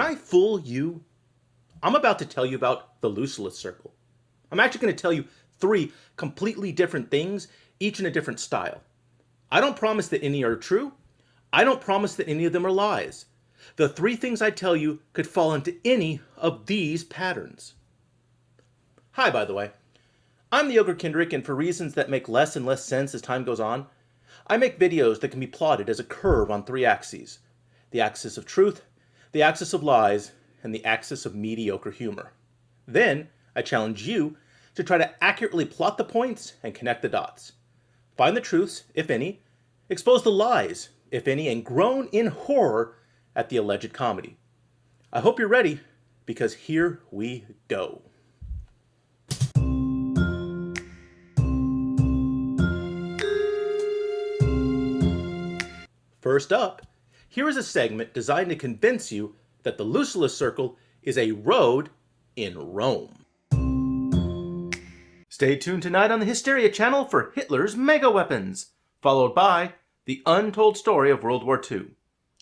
Can I fool you? I'm about to tell you about the Lucullus Circle. I'm actually going to tell you 3 completely different things, each in a different style. I don't promise that any are true. I don't promise that any of them are lies. The 3 things I tell you could fall into any of these patterns. Hi, by the way. I'm the Ogre Kendrick, and for reasons that make less and less sense as time goes on, I make videos that can be plotted as a curve on 3 axes. The axis of truth, the axis of lies, and the axis of mediocre humor. Then, I challenge you to try to accurately plot the points and connect the dots. Find the truths, if any, expose the lies, if any, and groan in horror at the alleged comedy. I hope you're ready, because here we go. First up, here is a segment designed to convince you that the Lucullus Circle is a road in Rome. Stay tuned tonight on the Hysteria channel for Hitler's mega weapons, followed by the untold story of World War II.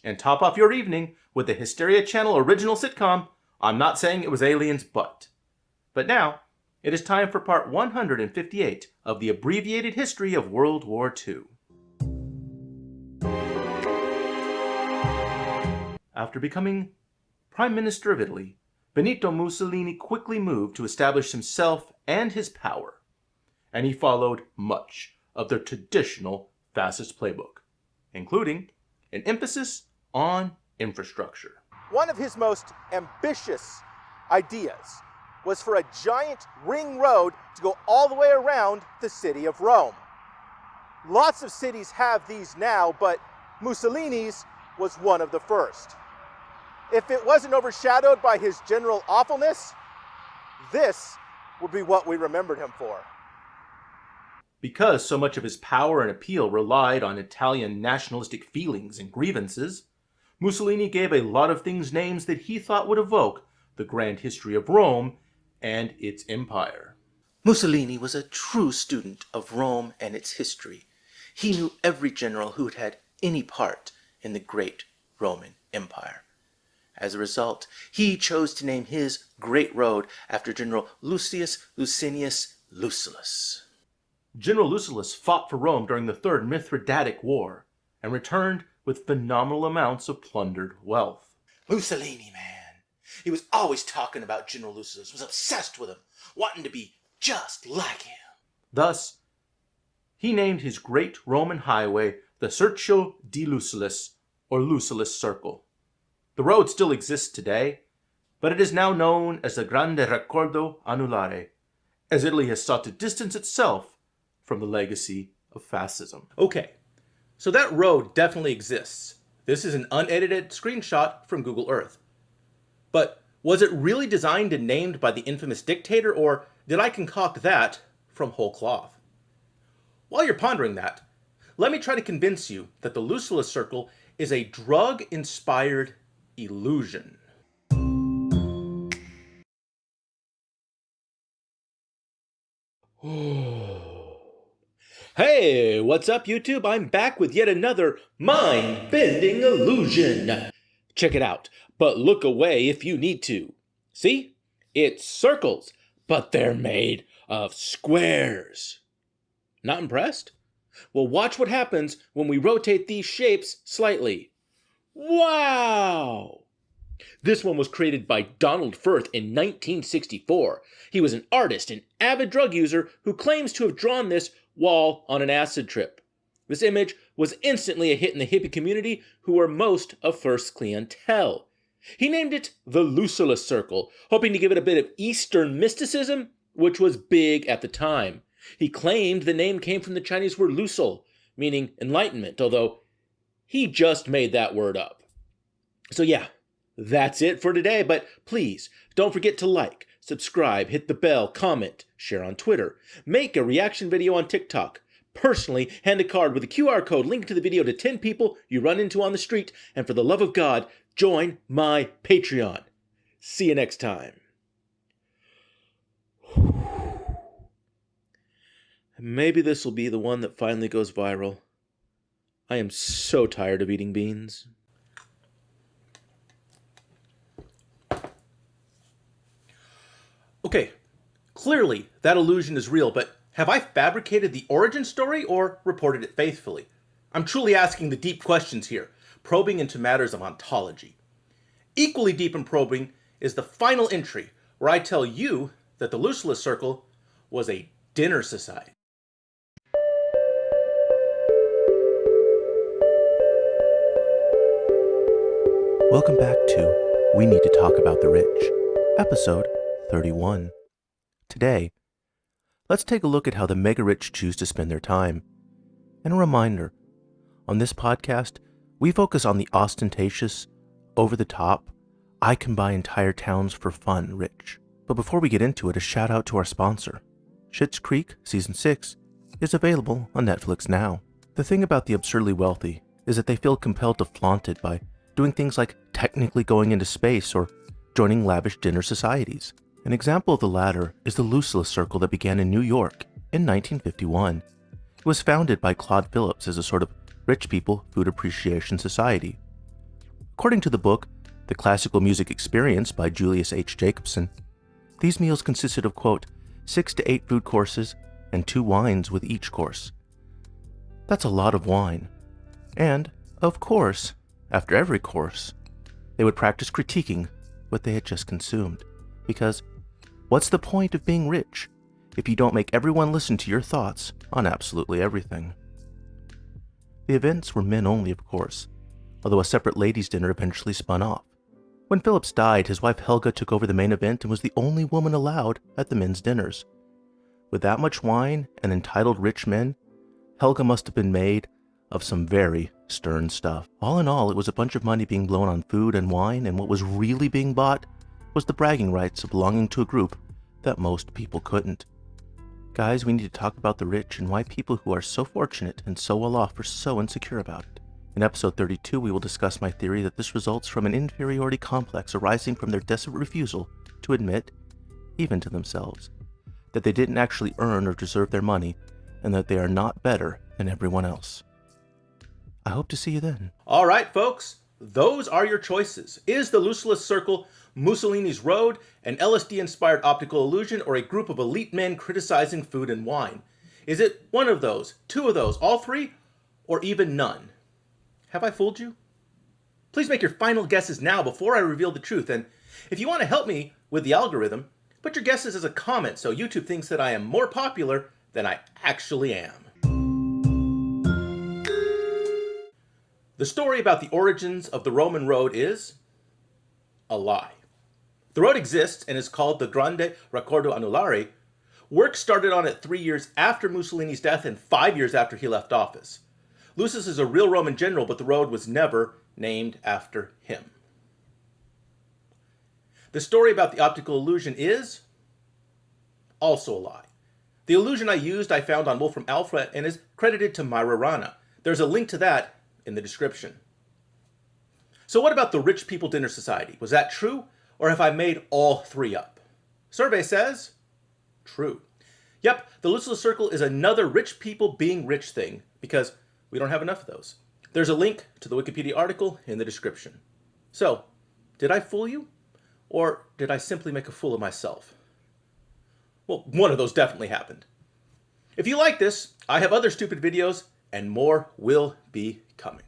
And top off your evening with the Hysteria channel original sitcom, I'm Not Saying It Was Aliens, But now, it is time for part 158 of the abbreviated history of World War II. After becoming Prime Minister of Italy, Benito Mussolini quickly moved to establish himself and his power, and he followed much of the traditional fascist playbook, including an emphasis on infrastructure. One of his most ambitious ideas was for a giant ring road to go all the way around the city of Rome. Lots of cities have these now, but Mussolini's was one of the first. If it wasn't overshadowed by his general awfulness, this would be what we remembered him for. Because so much of his power and appeal relied on Italian nationalistic feelings and grievances, Mussolini gave a lot of things names that he thought would evoke the grand history of Rome and its empire. Mussolini was a true student of Rome and its history. He knew every general who had had any part in the great Roman Empire. As a result, he chose to name his great road after General Lucius Licinius Lucullus. General Lucullus fought for Rome during the Third Mithridatic War and returned with phenomenal amounts of plundered wealth. Mussolini, man. He was always talking about General Lucullus, was obsessed with him, wanting to be just like him. Thus, he named his great Roman highway the Cerchio di Lucullus, or Lucullus Circle. The road still exists today, but it is now known as the Grande Raccordo Anulare, as Italy has sought to distance itself from the legacy of fascism. Okay, so that road definitely exists. This is an unedited screenshot from Google Earth. But was it really designed and named by the infamous dictator, or did I concoct that from whole cloth? While you're pondering that, let me try to convince you that the Lucullus Circle is a drug-inspired illusion. Hey, what's up YouTube? I'm back with yet another mind-bending illusion. Check it out, but look away if you need to. See? It's circles, but they're made of squares. Not impressed? Well, watch what happens when we rotate these shapes slightly. Wow! This one was created by Donald Firth in 1964. He was an artist and avid drug user who claims to have drawn this while on an acid trip. This image was instantly a hit in the hippie community, who were most of Firth's clientele. He named it the Lucullus Circle, hoping to give it a bit of Eastern mysticism, which was big at the time. He claimed the name came from the Chinese word lusul, meaning enlightenment, although he just made that word up. So yeah, that's it for today, but please don't forget to like, subscribe, hit the bell, comment, share on Twitter, make a reaction video on TikTok, personally hand a card with a QR code linked to the video to 10 people you run into on the street, and for the love of God, join my Patreon. See you next time. Maybe this will be the one that finally goes viral. I am so tired of eating beans. Okay, clearly that illusion is real, but have I fabricated the origin story or reported it faithfully? I'm truly asking the deep questions here, probing into matters of ontology. Equally deep and probing is the final entry, where I tell you that the Lucullus Circle was a dinner society. Welcome back to We Need to Talk About the Rich, episode 31. Today, let's take a look at how the mega rich choose to spend their time. And a reminder, on this podcast, we focus on the ostentatious, over-the-top, I can buy entire towns for fun rich. But before we get into it, a shout out to our sponsor. Schitt's Creek Season 6 is available on Netflix now. The thing about the absurdly wealthy is that they feel compelled to flaunt it by doing things like technically going into space or joining lavish dinner societies. An example of the latter is the Lucullus Circle that began in New York in 1951. It was founded by Claude Phillips as a sort of rich people food appreciation society. According to the book, The Classical Music Experience by Julius H. Jacobson, these meals consisted of, quote, 6 to 8 food courses and 2 wines with each course. That's a lot of wine. And, of course, after every course, they would practice critiquing what they had just consumed. Because what's the point of being rich if you don't make everyone listen to your thoughts on absolutely everything? The events were men only, of course, although a separate ladies' dinner eventually spun off. When Phillips died, his wife Helga took over the main event and was the only woman allowed at the men's dinners. With that much wine and entitled rich men, Helga must have been made of some very stern stuff. All in all, it was a bunch of money being blown on food and wine, and what was really being bought was the bragging rights of belonging to a group that most people couldn't. Guys, we need to talk about the rich and why people who are so fortunate and so well off are so insecure about it. In episode 32, we will discuss my theory that this results from an inferiority complex arising from their desperate refusal to admit, even to themselves, that they didn't actually earn or deserve their money, and that they are not better than everyone else. I hope to see you then. All right, folks, those are your choices. Is the Lucullus Circle Mussolini's Road, an LSD-inspired optical illusion, or a group of elite men criticizing food and wine? Is it one of those, two of those, all three, or even none? Have I fooled you? Please make your final guesses now before I reveal the truth, and if you want to help me with the algorithm, put your guesses as a comment so YouTube thinks that I am more popular than I actually am. The story about the origins of the Roman road is a lie. The road exists and is called the Grande Raccordo Anulare. Work started on it 3 years after Mussolini's death and 5 years after he left office. Lucius is a real Roman general, but the road was never named after him. The story about the optical illusion is also a lie. The illusion I used I found on Wolfram Alpha and is credited to Myra Rana. There's a link to that in the description. So what about the Rich People Dinner Society? Was that true, or have I made all three up? Survey says true. Yep, the Lucullus Circle is another rich people being rich thing, because we don't have enough of those. There's a link to the Wikipedia article in the description. So, did I fool you? Or did I simply make a fool of myself? Well, one of those definitely happened. If you like this, I have other stupid videos, and more will be coming.